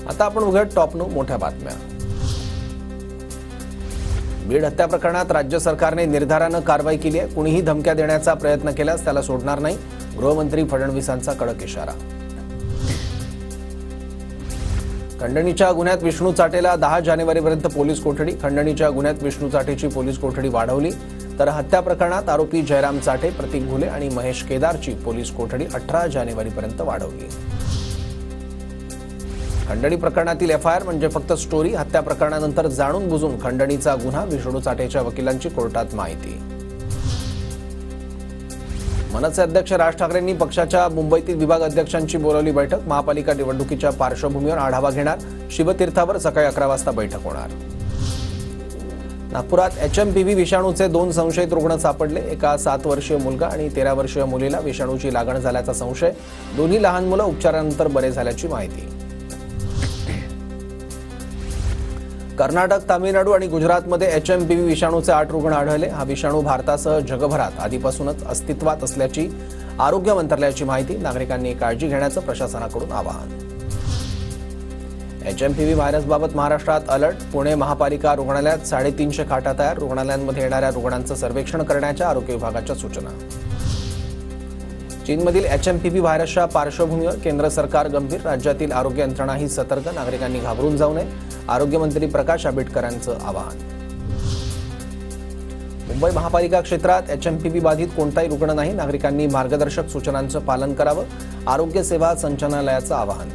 आता आपण बघूया टॉप 9 मोठ्या बातम्या। बीड हत्या प्रकरणात राज्य सरकारने निर्धारानं कारवाई केली आहे। कुणीही धमक्या देण्याचा प्रयत्न केल्यास त्याला सोडणार नाही, गृहमंत्री फडणवीसांचा कडक इशारा। खंडणीच्या गुन्ह्यात विष्णू चाटेला 10 जानेवारीपर्यंत पोलीस कोठडी। खंडणीच्या गुन्ह्यात विष्णू चाटेची पोलीस कोठडी वाढवली, तर हत्या प्रकरणात आरोपी जयराम चाटे, प्रतीक घुले आणि महेश केदारची पोलीस कोठडी 18 जानेवारीपर्यंत वाढवली। खंडणी प्रकरणातील एफआयआर म्हणजे फक्त स्टोरी। हत्या प्रकरणानंतर जाणून बुजून खंडणीचा गुन्हा, विष्णू चाटेच्या वकिलांची कोर्टात माहिती। मनसे अध्यक्ष राज ठाकरेंनी पक्षाच्या मुंबईतील विभाग अध्यक्षांची बोलावली बैठक। महापालिका निवडणुकीच्या पार्श्वभूमीवर आढावा घेणार। शिवतीर्थावर सकाळी 11 वाजता बैठक होणार। नागपुरात एचएमपीव्ही विषाणूचे 2 संशयित रुग्ण सापडले। एका 7 वर्षीय मुलगा आणि 13 वर्षीय मुलीला विषाणूची लागण झाल्याचा संशय। दोन्ही लहान मुलं उपचारानंतर बरे झाल्याची माहिती। कर्नाटक, तामिळनाडू आणि गुजरातमध्ये एचएमपीव्ही विषाणूचे 8 रुग्ण आढळले। हा विषाणू भारतासह जगभरात आधीपासूनच अस्तित्वात असल्याची आरोग्य मंत्रालयाची माहिती। नागरिकांनी काळजी घेण्याचं प्रशासनाकडून आवाहन। एचएमपीव्ही व्हायरसबाबत महाराष्ट्रात अलर्ट। पुणे महापालिका रुग्णालयात 350 खाटा तयार। रुग्णालयांमध्ये येणाऱ्या रुग्णांचं सर्वेक्षण करण्याच्या आरोग्य विभागाच्या सूचना। चीनमधील एचएमपीव्ही व्हायरसच्या पार्श्वभूमीवर केंद्र सरकार गंभीर। राज्यातील आरोग्य यंत्रणाही सतर्क। नागरिकांनी घाबरून जाऊ नये, आरोग्यमंत्री प्रकाश आंबेडकरांचं आवाहन। मुंबई महापालिका क्षेत्रात एचएमपीव्ही बाधित कोणताही रुग्ण नाही। नागरिकांनी मार्गदर्शक सूचनांचं पालन करावं, आरोग्य सेवा संचालनालयाचं आवाहन।